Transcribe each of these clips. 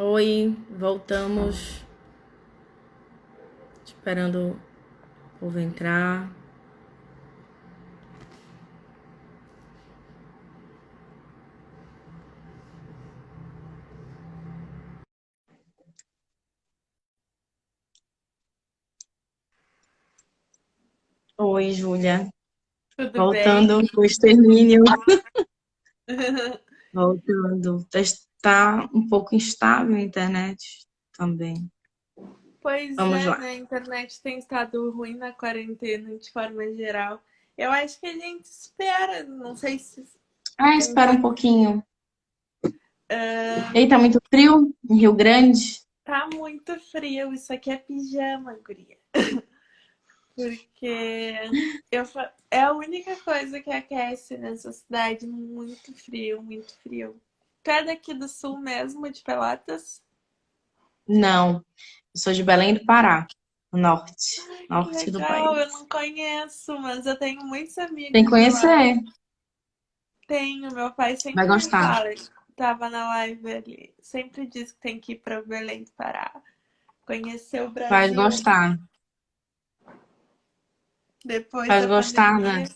Oi, voltamos, esperando o povo entrar. Oi, Júlia. Tudo bem? Voltando o extermínio. Voltando. Está um pouco instável a internet também. Pois Vamos é, lá. né? A internet tem estado ruim na quarentena de forma geral. Eu acho que a gente espera, não sei se em Espera um vo- pouquinho. ah, Eita, muito frio em Rio Grande? tá muito frio. Isso aqui é pijama, guria. Porque é a única coisa que aquece nessa cidade. Muito frio, muito frio. Tu é daqui do sul mesmo, de Pelotas? Não, eu sou de Belém do Pará, no norte, Que norte do legal, eu país. não conheço, mas eu tenho muitos Tem que amigos de lá. conhecer, Tenho, meu pai vai sempre me gostar. fala, ele tava na live ali, sempre diz que tem que ir para Belém do Pará, conhecer o Vai Brasil gostar. depois Vai da gostar, pandemia. né?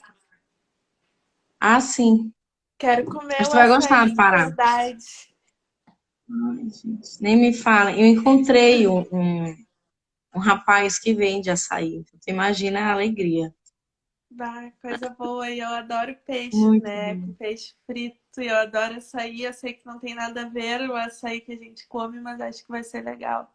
Ah, sim. Quero comer Mas o tu vai gostar açaí do de Pará. verdade. Ai, gente, nem me fala. Eu encontrei um rapaz que vende açaí. Então, tu imagina a alegria. Bah, coisa boa, e eu adoro peixe, Muito né? bom. Com peixe frito, e eu adoro açaí. Eu sei que não tem nada a ver o açaí que a gente come, mas acho que vai ser legal.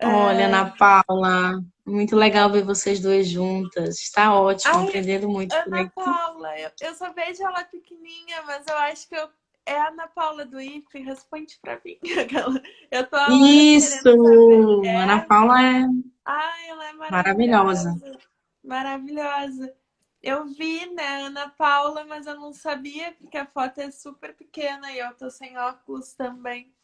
Olha, É... Ana Paula, muito legal ver vocês duas juntas. Está ótimo, Ai, aprendendo muito por Ana aqui. Paula, eu só vejo ela pequenininha, mas eu acho que é a Ana Paula do IFE, responde pra mim. Eu tô há horas Isso! querendo saber. Ana É? Paula é Ai, ela é maravilhosa. maravilhosa. Maravilhosa. Eu vi, né, Ana Paula, mas eu não sabia porque a foto é super pequena e eu tô sem óculos também.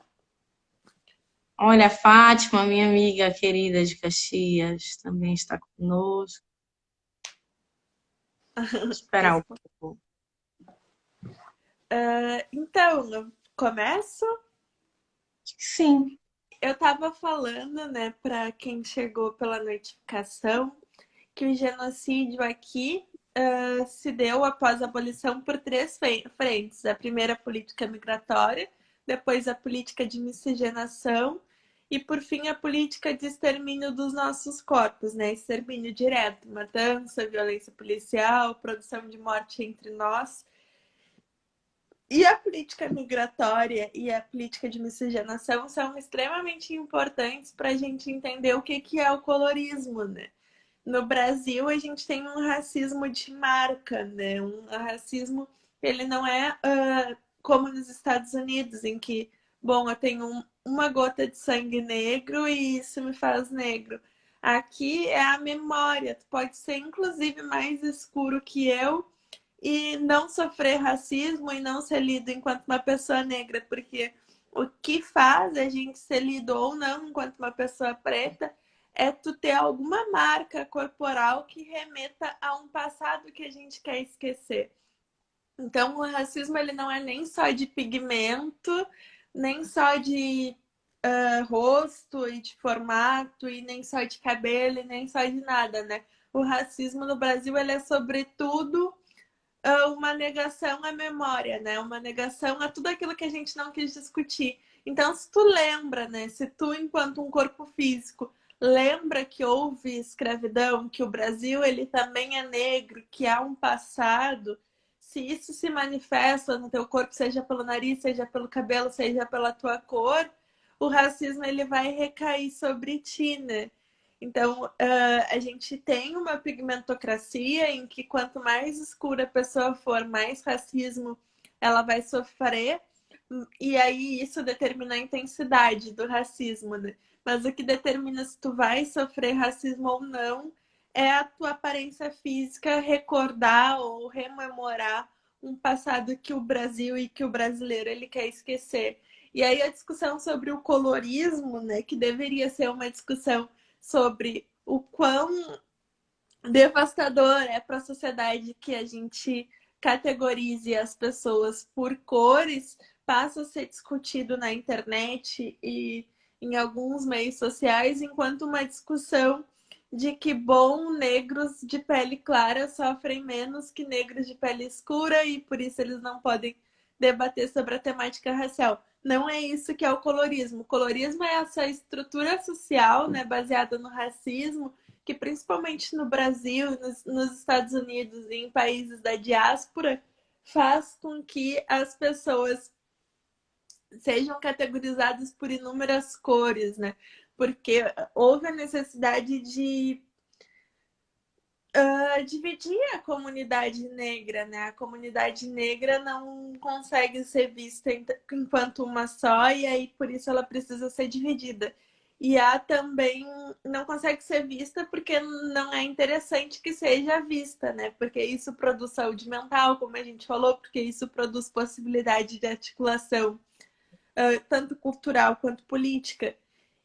Olha, a Fátima, minha amiga querida de Caxias, também está conosco. Esperar um pouco. Então, eu começo? Acho que sim. Eu tava falando, né, para quem chegou pela notificação, que o genocídio aqui se deu após a abolição por três frentes. A primeira, a política migratória, depois a política de miscigenação e, por fim, a política de extermínio dos nossos corpos, né? Extermínio direto, matança, violência policial, produção de morte entre nós. E a política migratória e a política de miscigenação são extremamente importantes para a gente entender o que é o colorismo, né? No Brasil, a gente tem um racismo de marca, né? Um racismo, ele não é como nos Estados Unidos, em que, bom, eu tenho uma gota de sangue negro e isso me faz negro. Aqui é a memória. Tu pode ser, inclusive, mais escuro que eu e não sofrer racismo e não ser lido enquanto uma pessoa negra, porque o que faz a gente ser lido ou não enquanto uma pessoa preta é tu ter alguma marca corporal que remeta a um passado que a gente quer esquecer. Então, o racismo ele não é nem só de pigmento, nem só de rosto e de formato, e nem só de cabelo, e nem só de nada, né? O racismo no Brasil ele é sobretudo uma negação à memória, né? Uma negação a tudo aquilo que a gente não quis discutir. Então, se tu lembra, né? Se tu, enquanto um corpo físico, lembra que houve escravidão, que o Brasil ele também é negro, que há um passado, se isso se manifesta no teu corpo, seja pelo nariz, seja pelo cabelo, seja pela tua cor, o racismo ele vai recair sobre ti, né? Então, a gente tem uma pigmentocracia em que quanto mais escura a pessoa for, mais racismo ela vai sofrer, e aí isso determina a intensidade do racismo, né? Mas o que determina se tu vai sofrer racismo ou não é a tua aparência física recordar ou rememorar um passado que o Brasil e que o brasileiro ele quer esquecer. E aí a discussão sobre o colorismo, né, que deveria ser uma discussão sobre o quão devastador é para a sociedade que a gente categorize as pessoas por cores passa a ser discutido na internet e em alguns meios sociais, enquanto uma discussão de que, bom, negros de pele clara sofrem menos que negros de pele escura e por isso eles não podem debater sobre a temática racial. Não é isso que é o colorismo. O colorismo é essa estrutura social, né, baseada no racismo, que principalmente no Brasil, nos Estados Unidos e em países da diáspora, faz com que as pessoas sejam categorizadas por inúmeras cores, né? Porque houve a necessidade de dividir a comunidade negra, né? A comunidade negra não consegue ser vista enquanto uma só, e aí por isso ela precisa ser dividida. E a também não consegue ser vista porque não é interessante que seja vista, né? Porque isso produz saúde mental, como a gente falou, porque isso produz possibilidade de articulação, tanto cultural quanto política.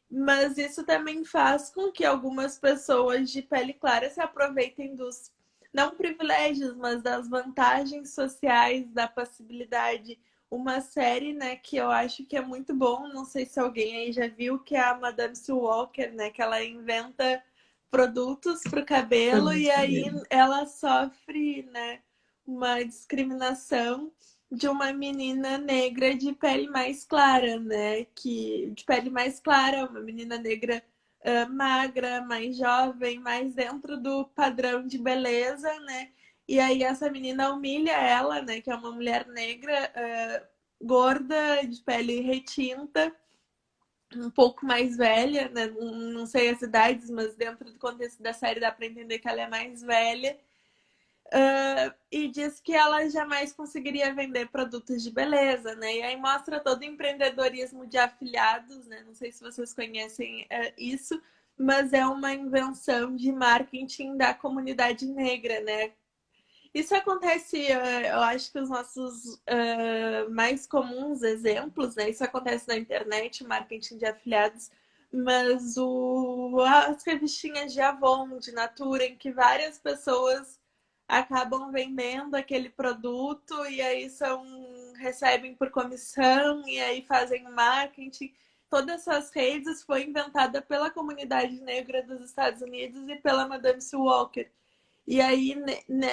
Mas isso também faz com que algumas pessoas de pele clara se aproveitem dos, não privilégios, mas das vantagens sociais, da possibilidade. Uma série, né, que eu acho que é muito bom, não sei se alguém aí já viu, que é a Madame Sue Walker, né, que ela inventa produtos para o cabelo e aí ela sofre, né, uma discriminação de uma menina negra de pele mais clara, né? De pele mais clara, uma menina negra magra, mais jovem, mais dentro do padrão de beleza, né? E aí essa menina humilha ela, né? Que é uma mulher negra, gorda, de pele retinta, um pouco mais velha, né? Não sei as idades, mas dentro do contexto da série dá para entender que ela é mais velha. E diz que ela jamais conseguiria vender produtos de beleza, né? E aí mostra todo o empreendedorismo de afiliados, né? Não sei se vocês conhecem isso, mas é uma invenção de marketing da comunidade negra, né? Isso acontece, eu acho que os nossos mais comuns exemplos, né? Isso acontece na internet, marketing de afiliados, mas as revistinhas de Avon, de Natura, em que várias pessoas acabam vendendo aquele produto e aí recebem por comissão e aí fazem marketing. Todas essas redes foi inventada pela comunidade negra dos Estados Unidos e pela Madame Sue Walker. E aí,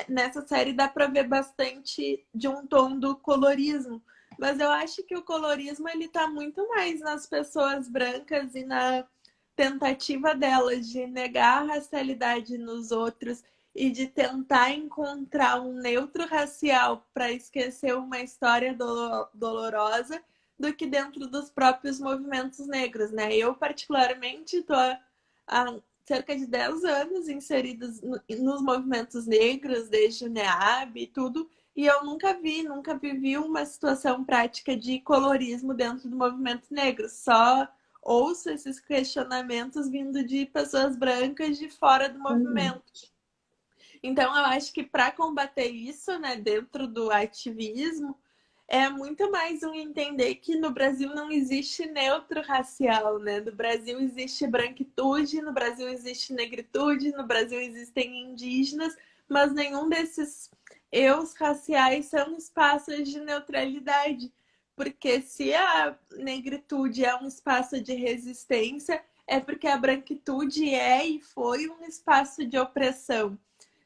nessa série, dá para ver bastante de um tom do colorismo. Mas eu acho que o colorismo ele está muito mais nas pessoas brancas e na tentativa delas de negar a racialidade nos outros e de tentar encontrar um neutro racial para esquecer uma história dolorosa do que dentro dos próprios movimentos negros, né? Eu, particularmente, estou há cerca de 10 anos inseridos nos movimentos negros, desde o NEAB e tudo, e eu nunca vivi uma situação prática de colorismo dentro do movimento negro, só ouço esses questionamentos vindo de pessoas brancas de fora do movimento. Então, eu acho que para combater isso, né, dentro do ativismo, é muito mais um entender que no Brasil não existe neutro racial, né? No Brasil existe branquitude, no Brasil existe negritude, no Brasil existem indígenas, mas nenhum desses eus raciais são espaços de neutralidade. Porque se a negritude é um espaço de resistência, é porque a branquitude é e foi um espaço de opressão.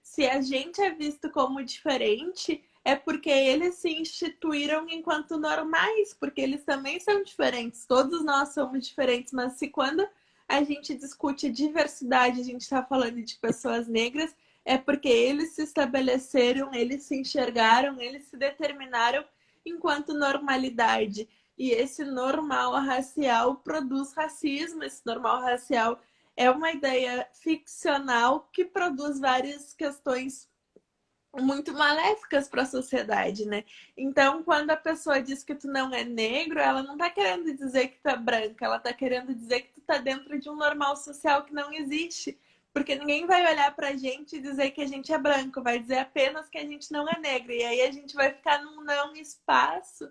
Se a gente é visto como diferente, é porque eles se instituíram enquanto normais, porque eles também são diferentes. Todos nós somos diferentes, mas se quando a gente discute diversidade, a gente está falando de pessoas negras, é porque eles se estabeleceram, eles se enxergaram, eles se determinaram enquanto normalidade. E esse normal racial produz racismo, esse normal racial é uma ideia ficcional que produz várias questões muito maléficas para a sociedade, né? Então, quando a pessoa diz que tu não é negro, ela não tá querendo dizer que tu é branca, ela tá querendo dizer que tu tá dentro de um normal social que não existe. Porque ninguém vai olhar pra gente e dizer que a gente é branco, vai dizer apenas que a gente não é negro. E aí a gente vai ficar num não espaço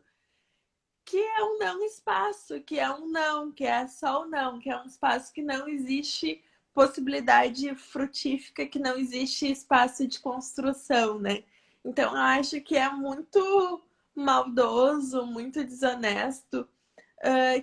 que é um não espaço, que é um não, que é só o não, que é um espaço que não existe possibilidade frutífica, que não existe espaço de construção, né? Então, eu acho que é muito maldoso, muito desonesto,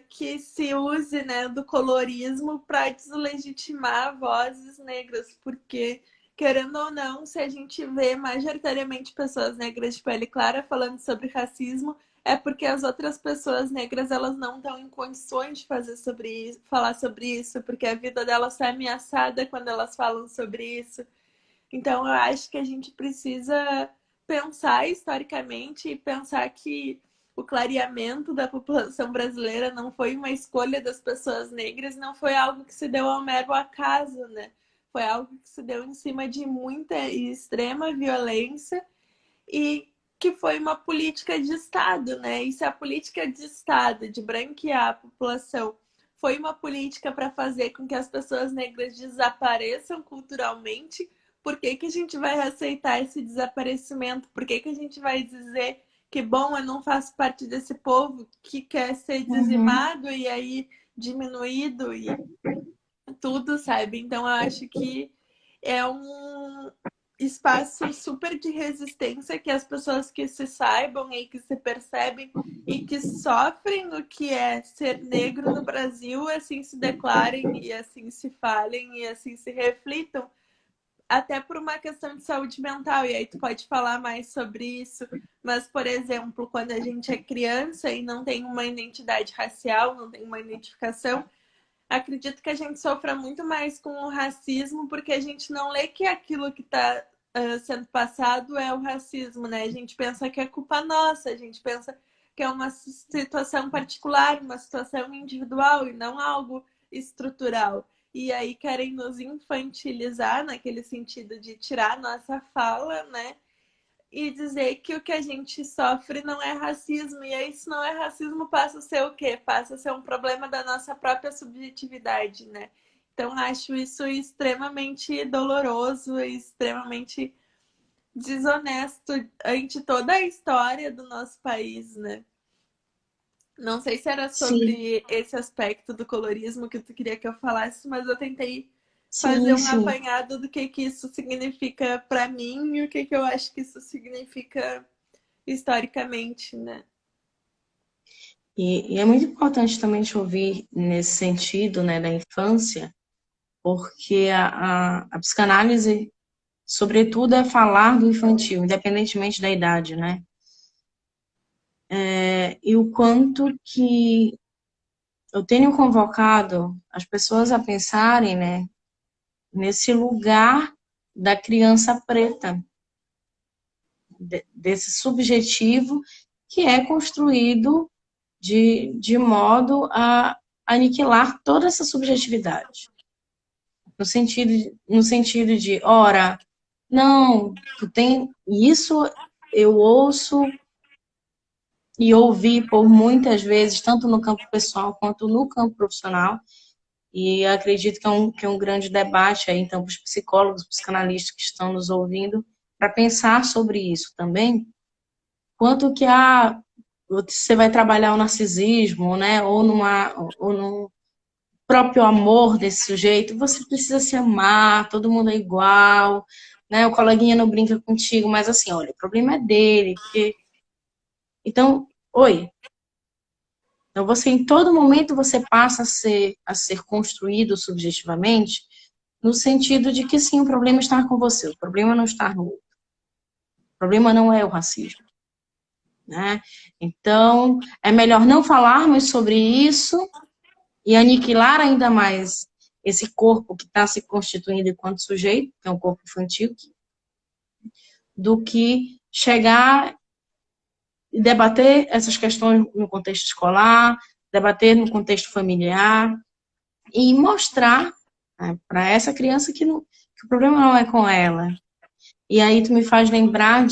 que se use, né, do colorismo para deslegitimar vozes negras, porque, querendo ou não, se a gente vê majoritariamente pessoas negras de pele clara falando sobre racismo, é porque as outras pessoas negras elas não estão em condições de fazer sobre isso, falar sobre isso, porque a vida delas é ameaçada quando elas falam sobre isso. Então, eu acho que a gente precisa pensar historicamente e pensar que o clareamento da população brasileira não foi uma escolha das pessoas negras, não foi algo que se deu ao mero acaso, né? Foi algo que se deu em cima de muita e extrema violência e que foi uma política de Estado, né? E se a política de Estado de branquear a população foi uma política para fazer com que as pessoas negras desapareçam culturalmente, por que que a gente vai aceitar esse desaparecimento? Por que que a gente vai dizer que, bom, eu não faço parte desse povo que quer ser Uhum. dizimado e aí diminuído e tudo, sabe? Então, eu acho que é um espaço super de resistência que as pessoas que se saibam e que se percebem e que sofrem o que é ser negro no Brasil, assim se declarem e assim se falem e assim se reflitam, até por uma questão de saúde mental. E aí tu pode falar mais sobre isso. Mas, por exemplo, quando a gente é criança e não tem uma identidade racial, não tem uma identificação, acredito que a gente sofra muito mais com o racismo, porque a gente não lê que aquilo que está sendo passado é o racismo, né? A gente pensa que é culpa nossa, a gente pensa que é uma situação particular, uma situação individual e não algo estrutural. E aí querem nos infantilizar naquele sentido de tirar nossa fala, né? E dizer que o que a gente sofre não é racismo. E aí, se não é racismo, passa a ser o quê? Passa a ser um problema da nossa própria subjetividade, né? Então, acho isso extremamente doloroso, extremamente desonesto ante toda a história do nosso país, né? Não sei se era Sim, sobre esse aspecto do colorismo que tu queria que eu falasse, mas eu tentei fazer sim, um sim. apanhado do que isso significa para mim e o que eu acho que isso significa historicamente, né? E é muito importante também te ouvir nesse sentido, né, da infância, porque a psicanálise, sobretudo, é falar do infantil, independentemente da idade, né? E o quanto que eu tenho convocado as pessoas a pensarem, né, nesse lugar da criança preta, desse subjetivo que é construído de modo a aniquilar toda essa subjetividade. No sentido de, ora, não, tu tem isso, eu ouço e ouvi por muitas vezes, tanto no campo pessoal quanto no campo profissional, e acredito que é um grande debate aí, então, para os psicólogos, psicanalistas que estão nos ouvindo, para pensar sobre isso também, quanto que você vai trabalhar o narcisismo, né, ou num próprio amor desse sujeito, você precisa se amar, todo mundo é igual, né, o coleguinha não brinca contigo, mas assim, olha, o problema é dele, porque... Então, oi, então você, em todo momento, você passa a ser construído subjetivamente, no sentido de que sim, o problema está com você, o problema não está no outro, o problema não é o racismo, né? Então, é melhor não falarmos sobre isso e aniquilar ainda mais esse corpo que está se constituindo enquanto sujeito, que é um corpo infantil, do que chegar e debater essas questões no contexto escolar, debater no contexto familiar e mostrar, né, para essa criança que o problema não é com ela. E aí tu me faz lembrar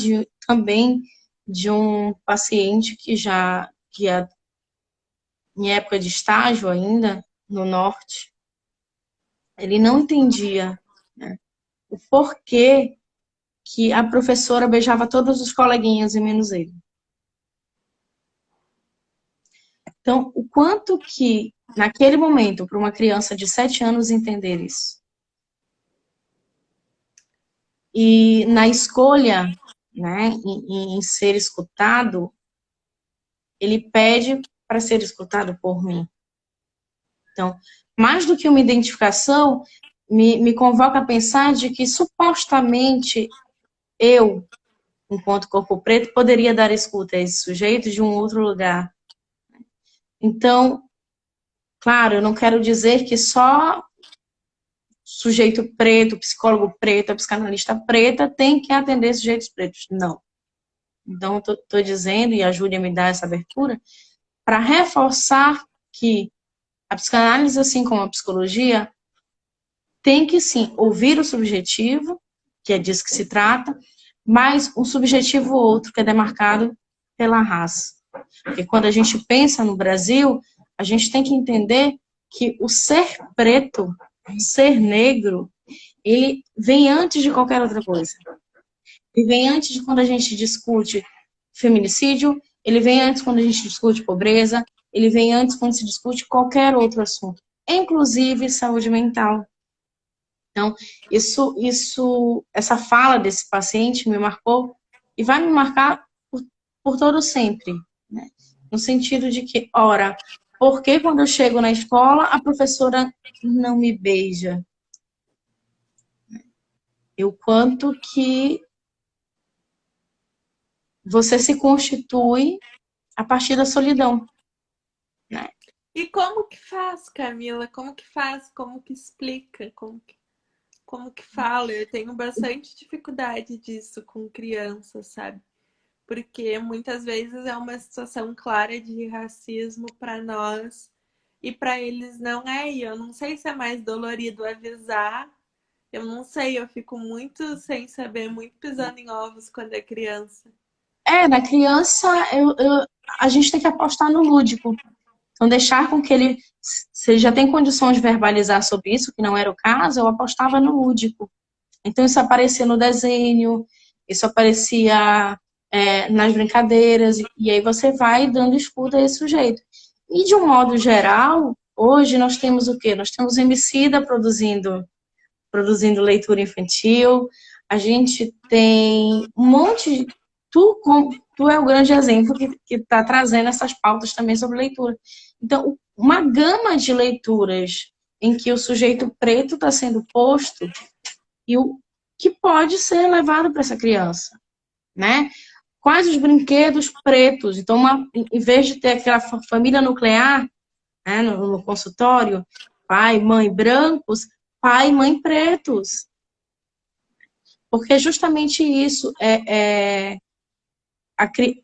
também de um paciente que em época de estágio ainda, no norte, ele não entendia, né, o porquê que a professora beijava todos os coleguinhas e menos ele. Então, o quanto que, naquele momento, para uma criança de 7 anos entender isso. E na escolha né, em ser escutado, ele pede para ser escutado por mim. Então, mais do que uma identificação, me convoca a pensar de que supostamente eu, enquanto corpo preto, poderia dar escuta a esse sujeito de um outro lugar. Então, claro, eu não quero dizer que só sujeito preto, psicólogo preto, psicanalista preta tem que atender sujeitos pretos. Não. Então, estou dizendo, e a Júlia me dá essa abertura, para reforçar que a psicanálise, assim como a psicologia, tem que, sim, ouvir o subjetivo, que é disso que se trata, mas um subjetivo outro que é demarcado pela raça. Porque quando a gente pensa no Brasil, a gente tem que entender que o ser preto, o ser negro, ele vem antes de qualquer outra coisa. Ele vem antes de quando a gente discute feminicídio, ele vem antes quando a gente discute pobreza, ele vem antes quando se discute qualquer outro assunto, inclusive saúde mental. Então, essa fala desse paciente me marcou e vai me marcar por todo sempre, né? No sentido de que, ora, por que quando eu chego na escola a professora não me beija? E o quanto que você se constitui a partir da solidão, né? E como que faz, Camila? Como que faz? Como que explica? Como que fala? Eu tenho bastante dificuldade disso com crianças, sabe? Porque muitas vezes é uma situação clara de racismo para nós e para eles não é. E eu não sei se é mais dolorido avisar. Eu não sei, eu fico muito sem saber, muito pisando em ovos quando é criança. Na criança, a gente tem que apostar no lúdico. Então, deixar com que ele, se ele já tem condições de verbalizar sobre isso, que não era o caso, eu apostava no lúdico. Então, isso aparecia no desenho, isso aparecia nas brincadeiras, e aí você vai dando escuta a esse sujeito. E, de um modo geral, hoje nós temos o quê? Nós temos Emicida produzindo leitura infantil, a gente tem um monte de... Tu é o grande exemplo que está trazendo essas pautas também sobre leitura. Então, uma gama de leituras em que o sujeito preto está sendo posto e o que pode ser levado para essa criança, né? Quais os brinquedos pretos? Então, em vez de ter aquela família nuclear, né, no consultório, pai, mãe brancos, pai e mãe pretos. Porque justamente isso,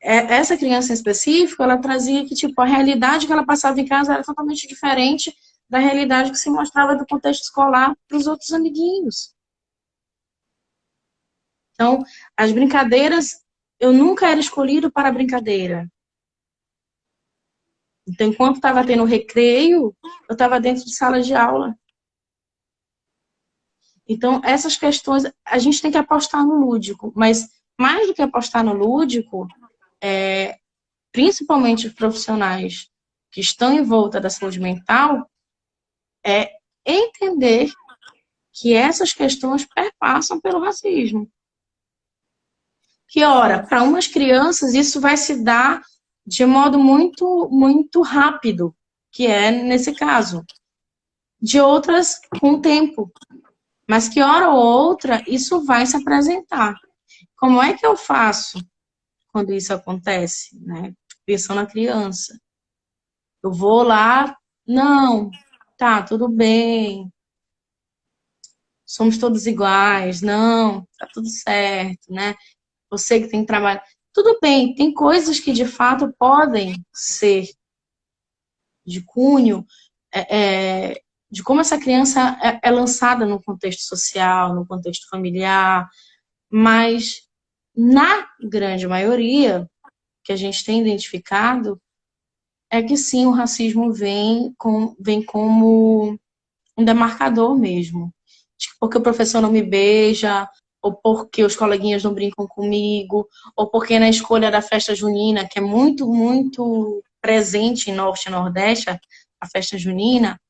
essa criança em específico, ela trazia que tipo, a realidade que ela passava em casa era totalmente diferente da realidade que se mostrava do contexto escolar para os outros amiguinhos. Então, as brincadeiras, eu nunca era escolhido para a brincadeira. Então, enquanto estava tendo recreio, eu estava dentro de sala de aula. Então, essas questões, a gente tem que apostar no lúdico, mas mais do que apostar no lúdico, principalmente os profissionais que estão em volta da saúde mental, é entender que essas questões perpassam pelo racismo. Que, ora, para umas crianças isso vai se dar de modo muito, muito rápido, que é nesse caso. De outras, com o tempo. Mas que, hora ou outra, isso vai se apresentar. Como é que eu faço quando isso acontece, né? Pensando na criança. Eu vou lá, não, tá, tudo bem, somos todos iguais, não, tá tudo certo, né? Você que tem que trabalhar. Tudo bem, tem coisas que de fato podem ser de cunho, de como essa criança é lançada no contexto social, no contexto familiar, mas na grande maioria que a gente tem identificado, é que sim, o racismo vem como um demarcador mesmo. Porque o professor não me beija, ou porque os coleguinhas não brincam comigo, ou porque na escolha da festa junina, que é muito, muito presente em Norte e Nordeste, a festa junina,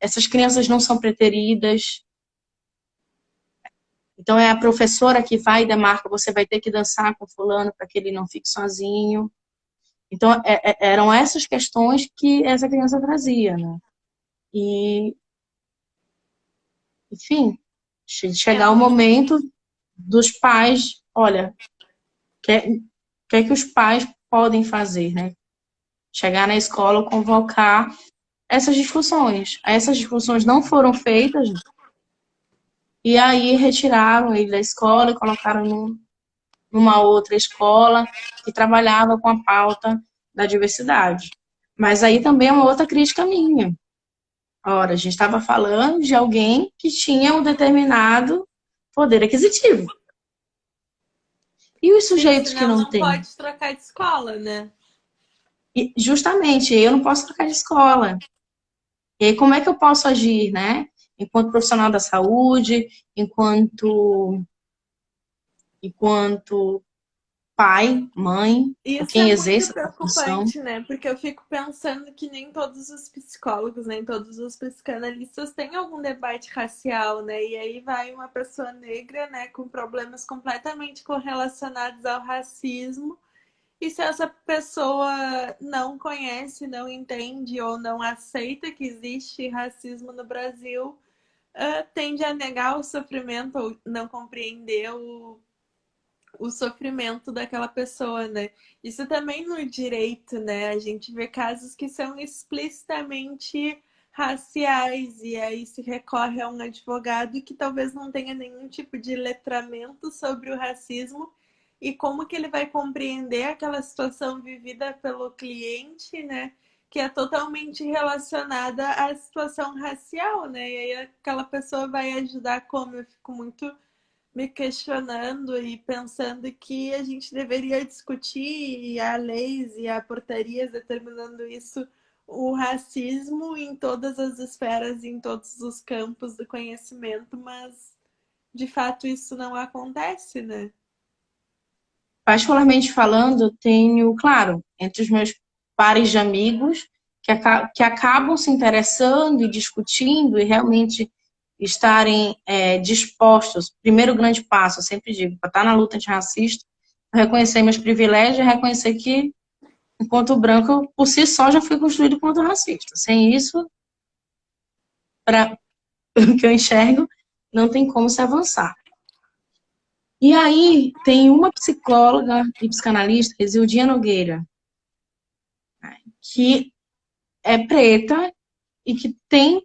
essas crianças não são preteridas. Então, é a professora que vai e demarca, você vai ter que dançar com fulano para que ele não fique sozinho. Então, eram essas questões que essa criança trazia, né? E, enfim, É chegar o muito. momento dos pais, olha, o que é que os pais podem fazer, né? Chegar na escola, convocar essas discussões. Essas discussões não foram feitas, e aí retiraram ele da escola e colocaram numa outra escola que trabalhava com a pauta da diversidade. Mas aí também é uma outra crítica minha. Ora, a gente estava falando de alguém que tinha um determinado poder aquisitivo. E os Sim, sujeitos que senão não não têm? pode trocar de escola, né? E, justamente, eu não posso trocar de escola. E aí, como é que eu posso agir, né? Enquanto profissional da saúde, enquanto pai, mãe, ou Isso é quem muito exerce essa função. preocupante, né? Porque eu fico pensando que nem todos os psicólogos, nem todos os psicanalistas têm algum debate racial, né? E aí vai uma pessoa negra, né, com problemas completamente correlacionados ao racismo. E se essa pessoa não conhece, não entende ou não aceita que existe racismo no Brasil, tende a negar o sofrimento ou não compreender o sofrimento daquela pessoa, né? Isso também no direito, né? A gente vê casos que são explicitamente raciais e aí se recorre a um advogado que talvez não tenha nenhum tipo de letramento sobre o racismo e como que ele vai compreender aquela situação vivida pelo cliente, né? Que é totalmente relacionada à situação racial, né? E aí aquela pessoa vai ajudar como? Eu fico muito me questionando e pensando que a gente deveria discutir e há leis e há portarias determinando isso, o racismo em todas as esferas, em todos os campos do conhecimento, mas de fato isso não acontece, né? Particularmente falando, eu tenho, claro, entre os meus pares de amigos que acabam se interessando e discutindo e realmente estarem dispostos. Primeiro grande passo, eu sempre digo, para estar na luta antirracista, reconhecer meus privilégios e reconhecer que, enquanto branco, por si só já fui construído quanto racista. Sem isso, para o que eu enxergo, não tem como se avançar. E aí, tem uma psicóloga e psicanalista, Exildinha Nogueira, que é preta e que tem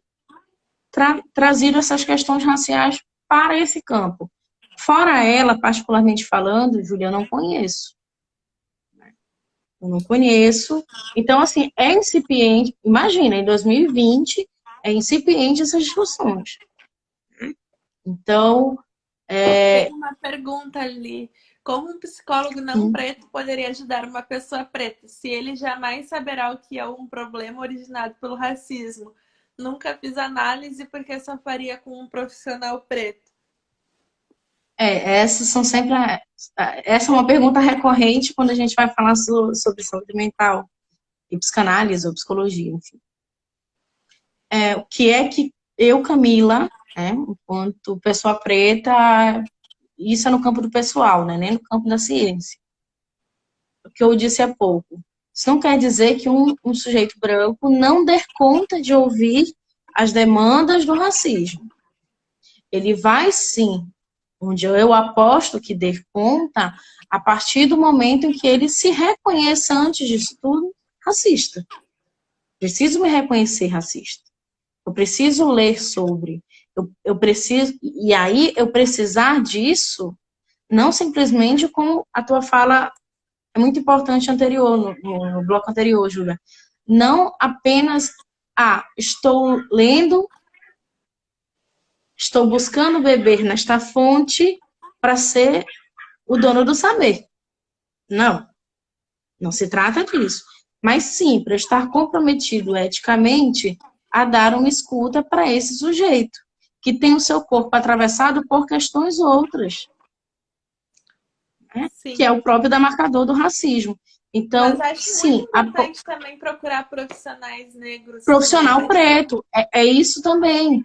trazido essas questões raciais para esse campo. Fora ela, particularmente falando, Júlia, eu não conheço. Eu não conheço. Então, assim, é incipiente. Imagina, em 2020, é incipiente essas discussões. Então, Tem uma pergunta ali. Como um psicólogo não preto poderia ajudar uma pessoa preta, se ele jamais saberá o que é um problema originado pelo racismo? Nunca fiz análise porque só faria com um profissional preto. essas são sempre. Essa é uma pergunta recorrente quando a gente vai falar sobre saúde mental e psicanálise ou psicologia, enfim. O que é que eu, Camila, né, enquanto pessoa preta, isso é no campo do pessoal, né, nem no campo da ciência. O que eu disse há pouco. Isso não quer dizer que um sujeito branco não der conta de ouvir as demandas do racismo. Ele vai sim, onde eu aposto que dê conta, a partir do momento em que ele se reconheça, antes disso tudo, racista. Preciso me reconhecer racista. Eu preciso ler sobre. Eu preciso. E aí, eu precisar disso, não simplesmente como a tua fala é muito importante anterior, no bloco anterior, Júlia. Não apenas, estou lendo, estou buscando beber nesta fonte para ser o dono do saber. Não, não se trata disso. Mas sim, para estar comprometido eticamente a dar uma escuta para esse sujeito, que tem o seu corpo atravessado por questões outras, né? Que Sim. é o próprio demarcador do racismo. Mas Então, acho muito sim, importante também procurar profissionais negros profissional também. preto, é isso também.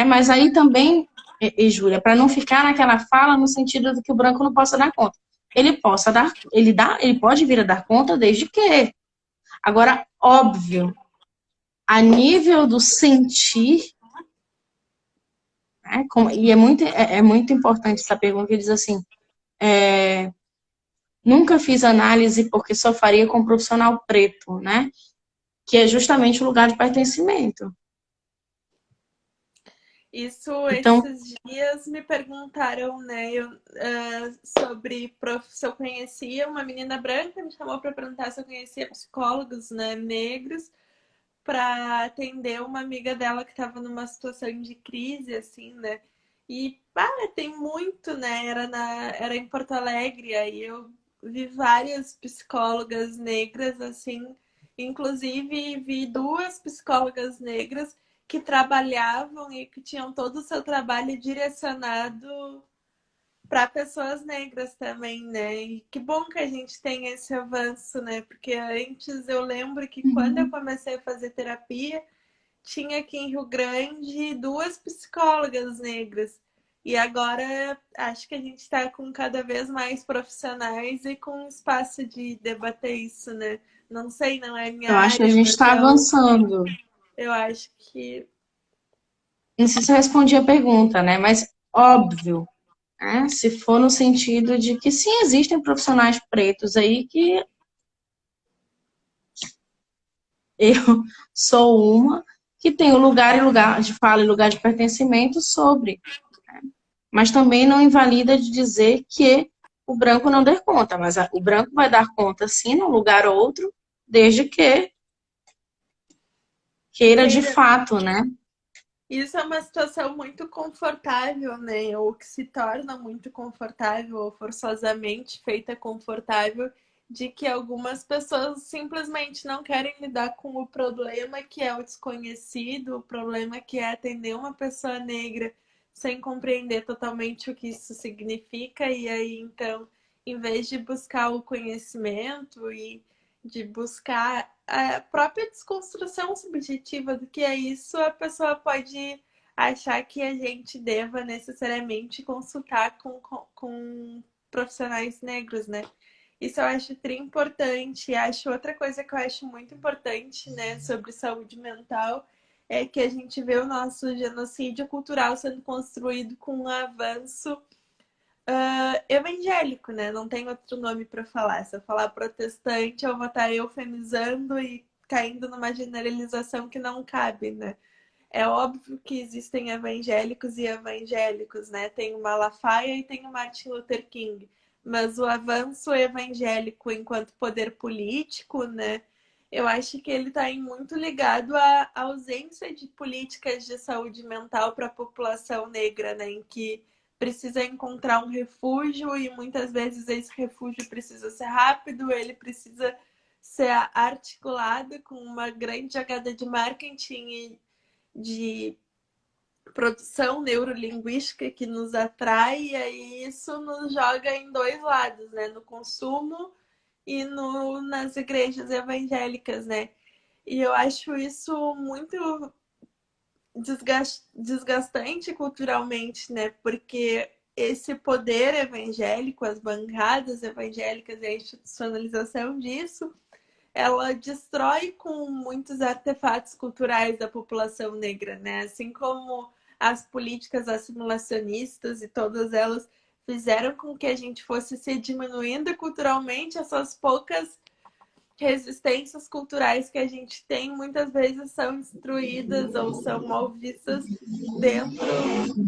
Mas aí também e Júlia, para não ficar naquela fala no sentido de que o branco não possa dar conta. Ele pode vir a dar conta desde que. Agora, óbvio, a nível do sentir, né, e é muito importante essa pergunta que diz assim, nunca fiz análise porque só faria com um profissional preto, né? Que é justamente o lugar de pertencimento. Isso, Então, esses dias me perguntaram, né, sobre se eu conhecia uma menina branca, me chamou para perguntar se eu conhecia psicólogos, né, negros, para atender uma amiga dela que estava numa situação de crise, assim, né? E tem muito, né? Era em Porto Alegre, aí eu vi várias psicólogas negras, assim, inclusive vi duas psicólogas negras que trabalhavam e que tinham todo o seu trabalho direcionado para pessoas negras também, né? E que bom que a gente tem esse avanço, né? Porque antes eu lembro que quando eu comecei a fazer terapia, tinha aqui em Rio Grande duas psicólogas negras. E agora acho que a gente está com cada vez mais profissionais e com espaço de debater isso, né? Não sei, não é minha eu acho que a área, gente mas está avançando. eu acho que Não sei se eu respondi a pergunta, né? Mas óbvio, né? Se for no sentido de que sim, existem profissionais pretos aí que eu sou uma que tem o lugar e lugar de fala e lugar de pertencimento sobre. Mas também não invalida de dizer que o branco não der conta, mas o branco vai dar conta sim, num lugar ou outro, desde que queira de queira. fato, né? Isso é uma situação muito confortável, né? Ou que se torna muito confortável, ou forçosamente feita confortável, de que algumas pessoas simplesmente não querem lidar com o problema que é o desconhecido, o problema que é atender uma pessoa negra sem compreender totalmente o que isso significa, e aí então, em vez de buscar o conhecimento e de buscar a própria desconstrução subjetiva do que é isso, a pessoa pode achar que a gente deva necessariamente consultar com profissionais negros, né? Isso eu acho tri importante. Acho outra coisa que eu acho muito importante, né, sobre saúde mental, é que a gente vê o nosso genocídio cultural sendo construído com um avanço evangélico, né? Não tem outro nome para falar. Se eu falar protestante, eu vou estar eufemizando e caindo numa generalização que não cabe, né? É óbvio que existem evangélicos e evangélicos, né? Tem o Malafaia e tem o Martin Luther King. Mas o avanço evangélico enquanto poder político, né? Eu acho que ele está muito ligado à ausência de políticas de saúde mental para a população negra, né? Em que precisa encontrar um refúgio e muitas vezes esse refúgio precisa ser rápido, ele precisa ser articulado com uma grande jogada de marketing e de produção neurolinguística que nos atrai, e aí isso nos joga em dois lados, né? No consumo e nas igrejas evangélicas, né? E eu acho isso muito desgastante culturalmente, né? Porque esse poder evangélico, as bancadas evangélicas e a institucionalização disso, ela destrói com muitos artefatos culturais da população negra, né? Assim como as políticas assimilacionistas e todas elas fizeram com que a gente fosse se diminuindo culturalmente, essas poucas resistências culturais que a gente tem muitas vezes são instruídas ou são mal vistas dentro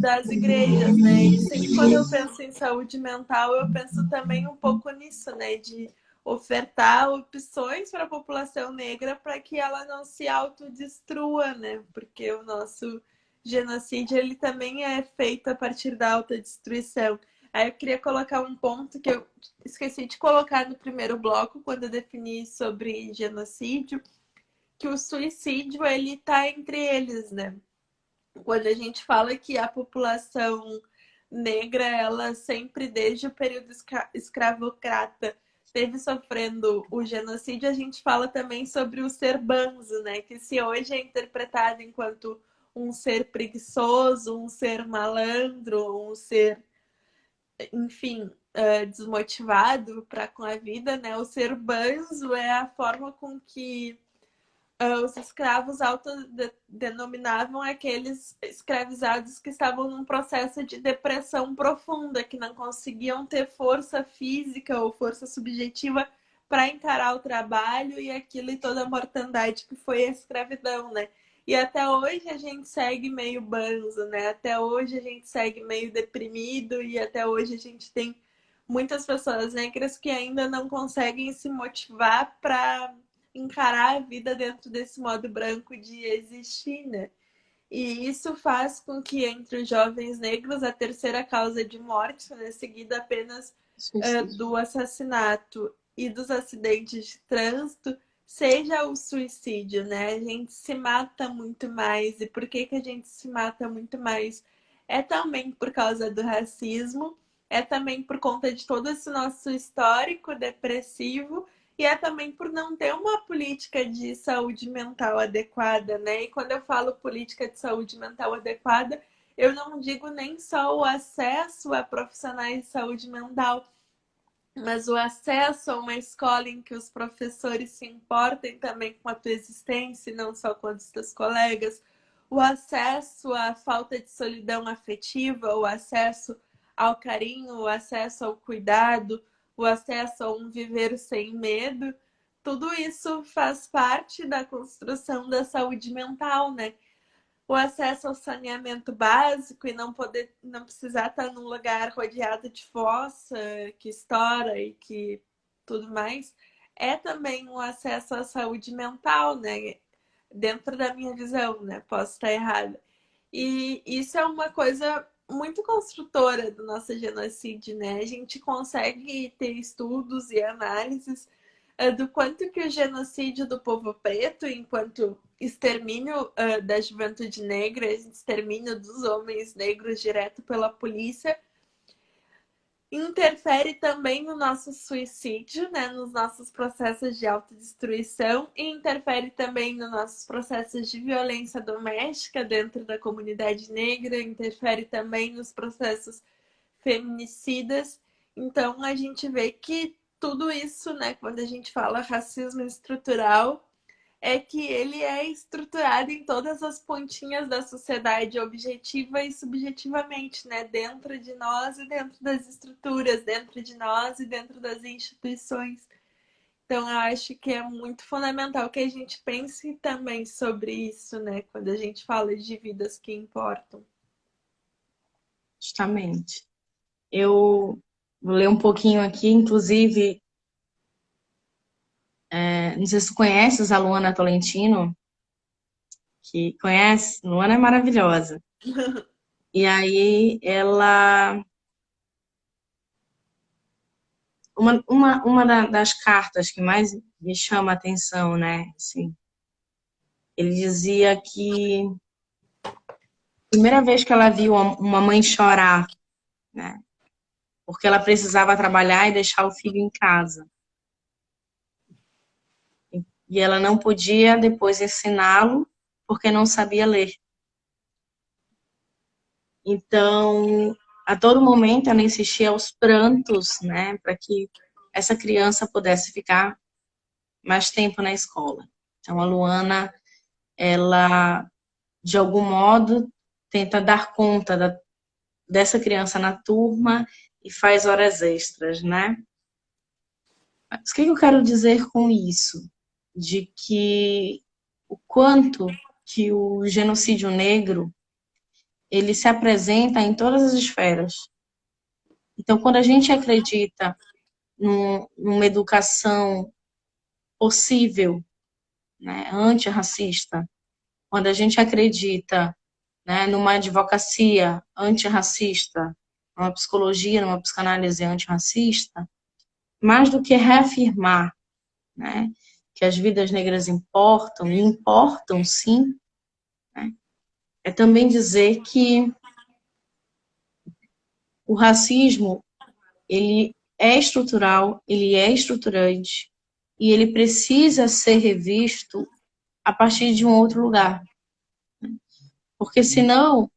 das igrejas, né? E sempre quando eu penso em saúde mental, eu penso também um pouco nisso, né? De ofertar opções para a população negra para que ela não se autodestrua, né? Porque o nosso genocídio ele também é feito a partir da autodestruição. Aí eu queria colocar um ponto que eu esqueci de colocar no primeiro bloco, quando eu defini sobre genocídio, que o suicídio ele está entre eles, né? Quando a gente fala que a população negra, ela sempre, desde o período escravocrata, esteve sofrendo o genocídio, a gente fala também sobre o ser banzo, né? Que se hoje é interpretado enquanto um ser preguiçoso, um ser malandro, um ser, enfim, desmotivado para com a vida, né? O ser banzo é a forma com que os escravos autodenominavam aqueles escravizados que estavam num processo de depressão profunda, que não conseguiam ter força física ou força subjetiva para encarar o trabalho e aquilo e toda a mortandade que foi a escravidão, né? E até hoje a gente segue meio banzo, né? Até hoje a gente segue meio deprimido e até hoje a gente tem muitas pessoas negras que ainda não conseguem se motivar para encarar a vida dentro desse modo branco de existir, né? E isso faz com que entre os jovens negros a terceira causa de morte, né, seguida apenas Suicídio. do assassinato e dos acidentes de trânsito, seja o suicídio, né? A gente se mata muito mais. E por que que a gente se mata muito mais? É também por causa do racismo, é também por conta de todo esse nosso histórico depressivo e é também por não ter uma política de saúde mental adequada, né? E quando eu falo política de saúde mental adequada, eu não digo nem só o acesso a profissionais de saúde mental, mas o acesso a uma escola em que os professores se importem também com a tua existência e não só com os teus colegas, o acesso à falta de solidão afetiva, o acesso ao carinho, o acesso ao cuidado, o acesso a um viver sem medo, tudo isso faz parte da construção da saúde mental, né? O acesso ao saneamento básico e não precisar estar num lugar rodeado de fossa que estoura e que tudo mais, é também um acesso à saúde mental, né? Dentro da minha visão, né? Posso estar errada. E isso é uma coisa muito construtora do nosso genocídio, né? A gente consegue ter estudos e análises do quanto que o genocídio do povo preto, enquanto extermínio da juventude negra, extermínio dos homens negros direto pela polícia, interfere também no nosso suicídio, né, nos nossos processos de autodestruição e interfere também nos nossos processos de violência doméstica dentro da comunidade negra, interfere também nos processos feminicidas. Então a gente vê que tudo isso, né, quando a gente fala racismo estrutural, é que ele é estruturado em todas as pontinhas da sociedade, objetiva e subjetivamente, né? Dentro de nós e dentro das estruturas, dentro de nós e dentro das instituições. Então, eu acho que é muito fundamental que a gente pense também sobre isso, né? Quando a gente fala de vidas que importam. Justamente. Eu vou ler um pouquinho aqui, inclusive, não sei se tu conheces a Luana Tolentino, que conhece, Luana é maravilhosa. E aí das cartas que mais me chama a atenção, né? Assim, ele dizia que a primeira vez que ela viu uma mãe chorar, né? Porque ela precisava trabalhar e deixar o filho em casa. E ela não podia depois ensiná-lo porque não sabia ler. Então, a todo momento ela insistia aos prantos, né, para que essa criança pudesse ficar mais tempo na escola. Então, a Luana, ela, de algum modo, tenta dar conta dessa criança na turma e faz horas extras, né? Mas o que eu quero dizer com isso? De que o quanto que o genocídio negro ele se apresenta em todas as esferas. Então, quando a gente acredita numa educação possível, né, antirracista, quando a gente acredita, né, numa advocacia antirracista, numa psicologia, numa psicanálise antirracista, mais do que reafirmar, né, que as vidas negras importam, e importam sim, né, é também dizer que o racismo ele é estrutural, ele é estruturante e ele precisa ser revisto a partir de um outro lugar. Porque senão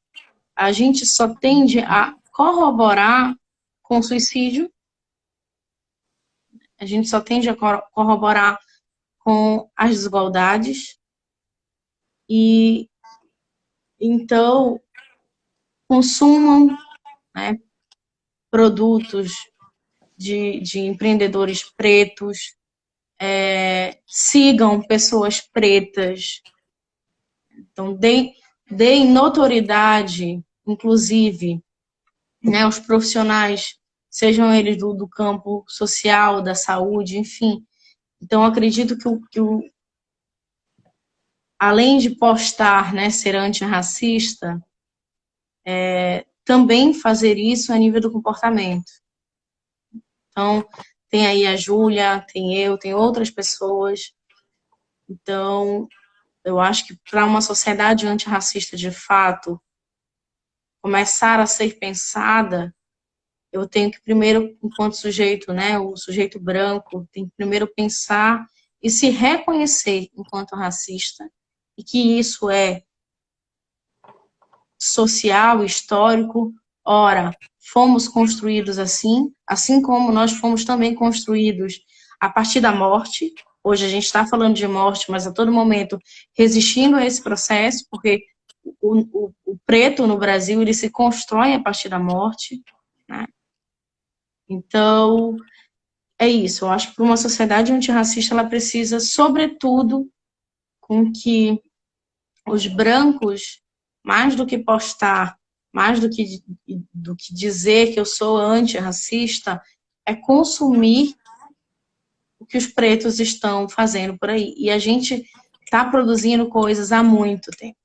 a gente só tende a corroborar com o suicídio, a gente só tende a corroborar com as desigualdades, e então consumam, né, produtos de empreendedores pretos, sigam pessoas pretas, então deem notoriedade, inclusive, né, aos profissionais, sejam eles do campo social, da saúde, enfim. Então, acredito que além de postar, né, ser antirracista, também fazer isso a nível do comportamento. Então, tem aí a Júlia, tem eu, tem outras pessoas. Então, eu acho que para uma sociedade antirracista de fato começar a ser pensada, eu tenho que primeiro, enquanto sujeito, né, o sujeito branco, tem que primeiro pensar e se reconhecer enquanto racista, e que isso é social, histórico. Ora, fomos construídos assim, assim como nós fomos também construídos a partir da morte. Hoje a gente está falando de morte, mas a todo momento resistindo a esse processo, porque o preto no Brasil ele se constrói a partir da morte, né? Então, é isso. Eu acho que para uma sociedade antirracista ela precisa, sobretudo, com que os brancos, mais do que postar, mais do que dizer que eu sou antirracista, é consumir o que os pretos estão fazendo por aí. E a gente está produzindo coisas há muito tempo.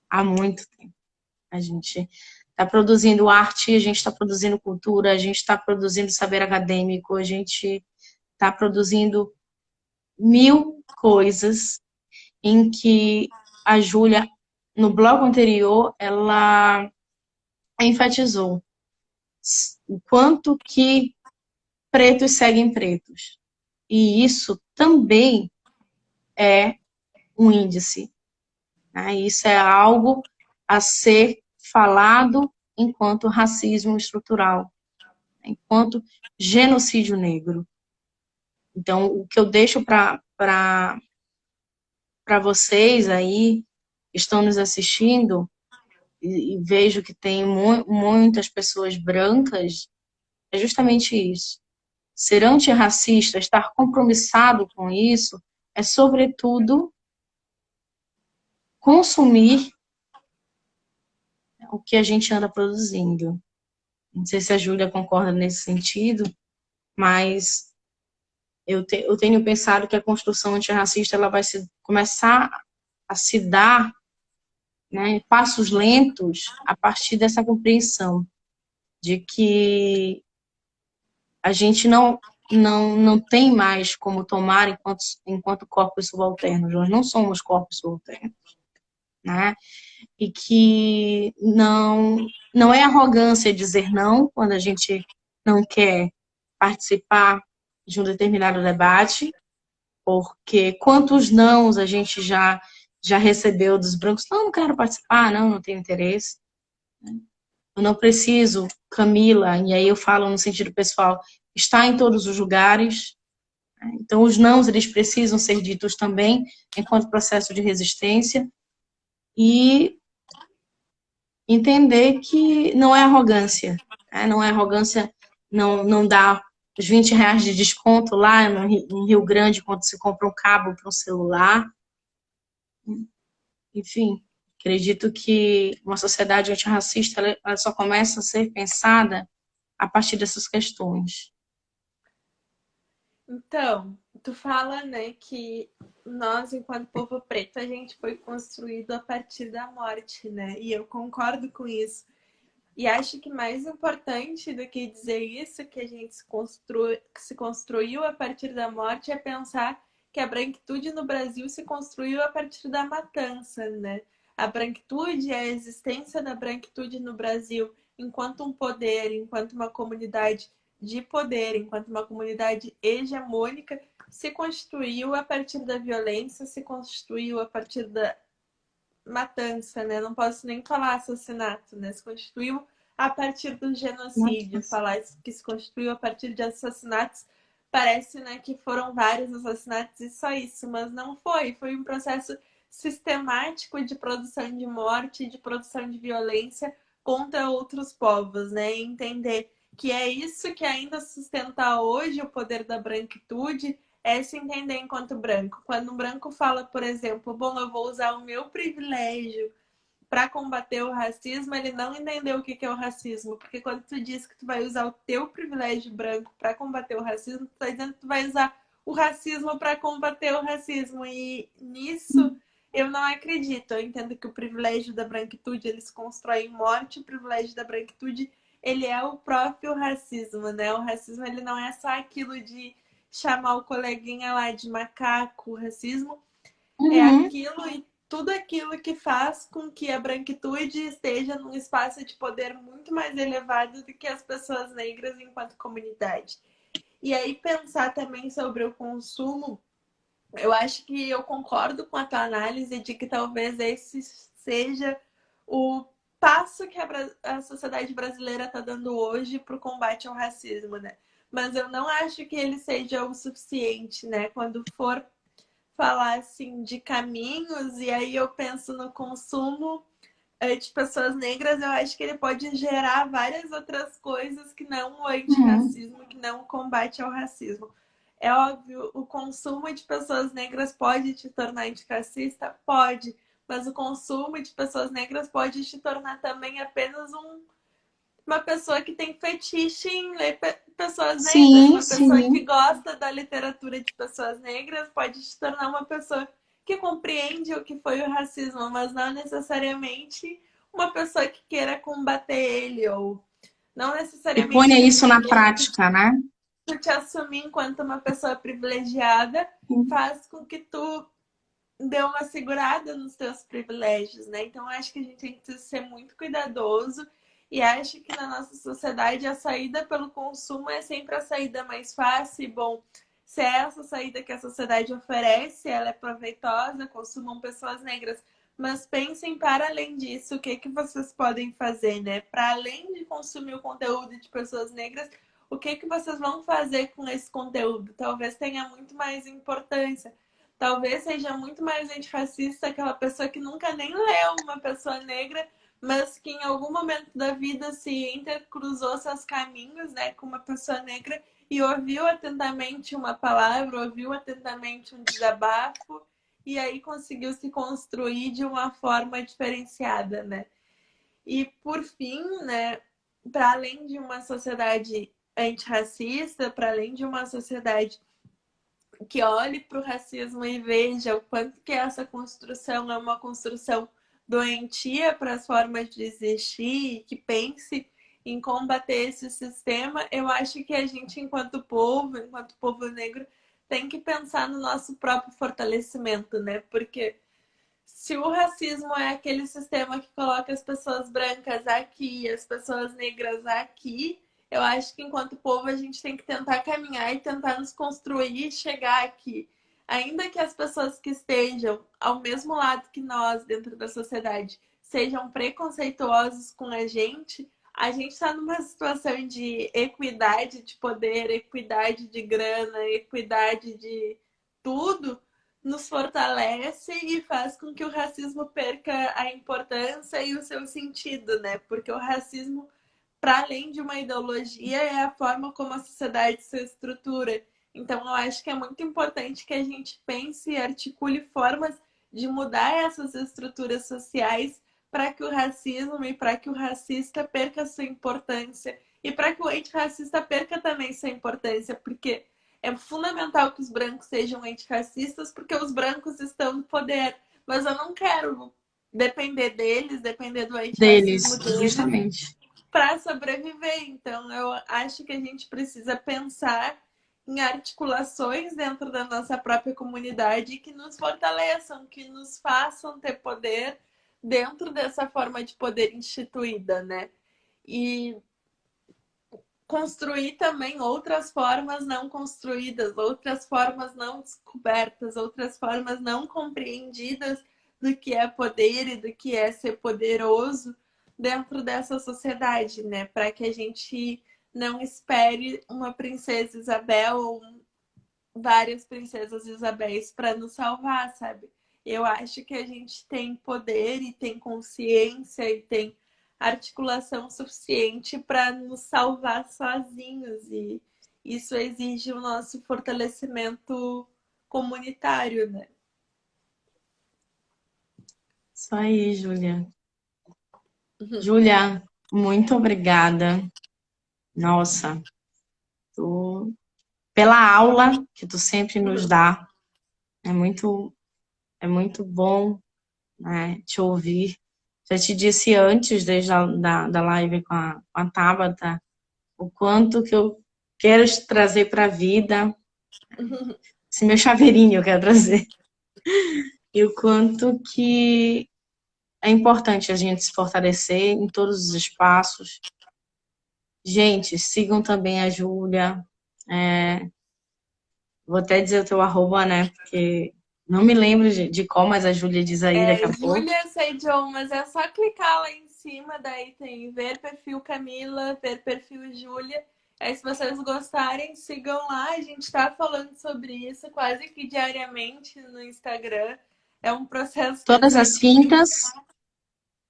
Há muito tempo. A gente está produzindo arte, a gente está produzindo cultura, a gente está produzindo saber acadêmico, a gente está produzindo mil coisas em que a Júlia, no bloco anterior, ela enfatizou o quanto que pretos seguem pretos. E isso também é um índice, né? Isso é algo a ser falado enquanto racismo estrutural, enquanto genocídio negro. Então, o que eu deixo para vocês aí, que estão nos assistindo, e vejo que tem muitas pessoas brancas, é justamente isso. Ser antirracista, estar compromissado com isso, é, sobretudo, consumir o que a gente anda produzindo. Não sei se a Júlia concorda nesse sentido, mas eu tenho pensado que a construção antirracista ela vai começar a se dar, né, passos lentos a partir dessa compreensão de que a gente não tem mais como tomar enquanto corpos subalternos. Nós não somos corpos subalternos, né? E que não é arrogância dizer não quando a gente não quer participar de um determinado debate, porque quantos nãos a gente já recebeu dos brancos? Não, não quero participar, não tenho interesse. Eu não preciso, Camila, e aí eu falo no sentido pessoal, está em todos os lugares. Então, os nãos, eles precisam ser ditos também, enquanto processo de resistência, e entender que não é arrogância, né? Não é arrogância não dar os R$ 20 de desconto lá em Rio Grande, quando se compra um cabo para um celular. Enfim, acredito que uma sociedade antirracista ela só começa a ser pensada a partir dessas questões. Então, tu fala, né, que nós, enquanto povo preto, a gente foi construído a partir da morte, né? E eu concordo com isso. E acho que mais importante do que dizer isso, que a gente se construiu a partir da morte, é pensar que a branquitude no Brasil se construiu a partir da matança, né? A branquitude, a existência da branquitude no Brasil enquanto um poder, enquanto uma comunidade de poder, enquanto uma comunidade hegemônica, se constituiu a partir da violência, se constituiu a partir matança, né? Não posso nem falar assassinato, né? Se constituiu a partir do genocídio. Nossa. Falar que se constituiu a partir de assassinatos parece, né, que foram vários assassinatos e só isso, mas não foi. Foi um processo sistemático de produção de morte, de produção de violência contra outros povos, né? E entender que é isso que ainda sustenta hoje o poder da branquitude, é se entender enquanto branco. Quando um branco fala, por exemplo, bom, eu vou usar o meu privilégio para combater o racismo, ele não entendeu o que é o racismo. Porque quando tu diz que tu vai usar o teu privilégio branco para combater o racismo, tu tá dizendo que tu vai usar o racismo para combater o racismo. E nisso eu não acredito. Eu entendo que o privilégio da branquitude ele se constrói em morte, o privilégio da branquitude ele é o próprio racismo, né? O racismo ele não é só aquilo de chamar o coleguinha lá de macaco. O racismo é Uhum. aquilo e tudo aquilo que faz com que a branquitude esteja num espaço de poder muito mais elevado do que as pessoas negras enquanto comunidade. E aí pensar também sobre o consumo, eu acho que eu concordo com a tua análise de que talvez esse seja o passo que a sociedade brasileira está dando hoje para o combate ao racismo, né? Mas eu não acho que ele seja o suficiente, né? Quando for falar assim de caminhos, e aí eu penso no consumo de pessoas negras, eu acho que ele pode gerar várias outras coisas que não o Uhum. antirracismo, que não o combate ao racismo. É óbvio, o consumo de pessoas negras pode te tornar antirracista? Pode. Mas o consumo de pessoas negras pode te tornar também apenas uma pessoa que tem fetiche em ler pessoas negras, Sim, uma pessoa que sim. gosta da literatura de pessoas negras pode se tornar uma pessoa que compreende o que foi o racismo, mas não necessariamente uma pessoa que queira combater ele, ou não E necessariamente ponha tu isso na entender que prática, né? tu te assumir enquanto uma pessoa privilegiada faz com que tu dê uma segurada nos teus privilégios, né? Então, acho que a gente tem que ser muito cuidadoso e acho que na nossa sociedade a saída pelo consumo é sempre a saída mais fácil. E, bom, se é essa saída que a sociedade oferece, ela é proveitosa, consumam pessoas negras. Mas pensem para além disso, o que que vocês podem fazer, né? Para além de consumir o conteúdo de pessoas negras, o que que vocês vão fazer com esse conteúdo? Talvez tenha muito mais importância. Talvez seja muito mais antirracista aquela pessoa que nunca nem leu uma pessoa negra, mas que em algum momento da vida se intercruzou seus caminhos, né, com uma pessoa negra e ouviu atentamente uma palavra, ouviu atentamente um desabafo e aí conseguiu se construir de uma forma diferenciada, né? E por fim, né, para além de uma sociedade antirracista, para além de uma sociedade que olhe para o racismo e veja o quanto que essa construção é uma construção doentia para as formas de existir e que pense em combater esse sistema, eu acho que a gente, enquanto povo negro, tem que pensar no nosso próprio fortalecimento, né? Porque se o racismo é aquele sistema que coloca as pessoas brancas aqui, as pessoas negras aqui, eu acho que enquanto povo a gente tem que tentar caminhar e tentar nos construir e chegar aqui. Ainda que as pessoas que estejam ao mesmo lado que nós dentro da sociedade sejam preconceituosos com a gente está numa situação de equidade de poder, equidade de grana, equidade de tudo nos fortalece e faz com que o racismo perca a importância e o seu sentido, né? Porque o racismo, para além de uma ideologia, é a forma como a sociedade se estrutura. Então, eu acho que é muito importante que a gente pense e articule formas de mudar essas estruturas sociais para que o racismo e para que o racista perca sua importância e para que o antirracista perca também sua importância, porque é fundamental que os brancos sejam antirracistas porque os brancos estão no poder. Mas eu não quero depender deles, depender do antirracismo Deles, deles justamente. para sobreviver. Então, eu acho que a gente precisa pensar em articulações dentro da nossa própria comunidade que nos fortaleçam, que nos façam ter poder dentro dessa forma de poder instituída, né? E construir também outras formas não construídas, outras formas não descobertas, outras formas não compreendidas do que é poder e do que é ser poderoso dentro dessa sociedade, né? Para que a gente não espere uma princesa Isabel ou várias princesas Isabéis para nos salvar, sabe? Eu acho que a gente tem poder e tem consciência e tem articulação suficiente para nos salvar sozinhos e isso exige o nosso fortalecimento comunitário, né? Isso aí, Júlia. Júlia, muito obrigada. Nossa, tu, pela aula que tu sempre nos dá. É muito bom, né, te ouvir. Já te disse antes, desde da live com a Tabata, o quanto que eu quero te trazer para a vida. Esse meu chaveirinho eu quero trazer. E o quanto que é importante a gente se fortalecer em todos os espaços. Gente, sigam também a Júlia. Vou até dizer o teu arroba, né? Porque não me lembro de qual, mas a Júlia diz aí daqui a pouco. Júlia Seijon, mas é só clicar lá em cima, daí tem ver perfil Camila, ver perfil Júlia. Aí, se vocês gostarem, sigam lá. A gente está falando sobre isso quase que diariamente no Instagram. É um processo Todas as cansativo. quintas.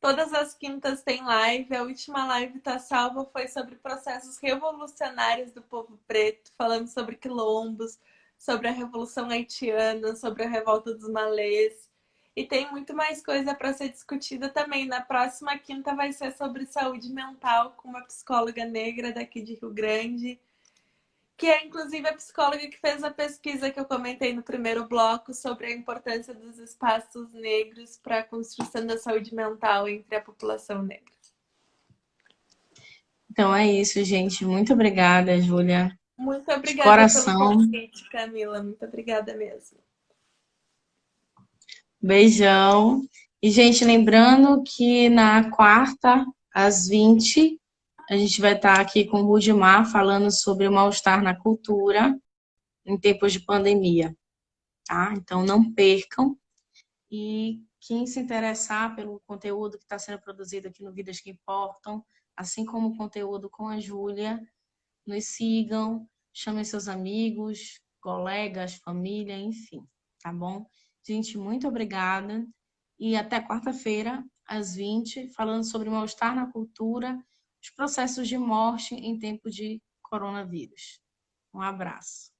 Todas as quintas tem live. A última live tá salva foi sobre processos revolucionários do povo preto, falando sobre quilombos, sobre a Revolução Haitiana, sobre a Revolta dos Malês. E tem muito mais coisa para ser discutida também. Na próxima quinta vai ser sobre saúde mental com uma psicóloga negra daqui de Rio Grande, que é inclusive a psicóloga que fez a pesquisa que eu comentei no primeiro bloco sobre a importância dos espaços negros para a construção da saúde mental entre a população negra. Então é isso, gente. Muito obrigada, Júlia. Muito De obrigada pelo coração. convite, Camila. Muito obrigada mesmo. Beijão. E, gente, lembrando que na quarta, às 20, a gente vai estar aqui com o Rudimar falando sobre o mal-estar na cultura em tempos de pandemia, tá? Então não percam. E quem se interessar pelo conteúdo que está sendo produzido aqui no Vidas que Importam, assim como o conteúdo com a Júlia, nos sigam, chamem seus amigos, colegas, família, enfim, tá bom? Gente, muito obrigada e até quarta-feira, às 20, falando sobre o mal-estar na cultura, os processos de morte em tempo de coronavírus. Um abraço.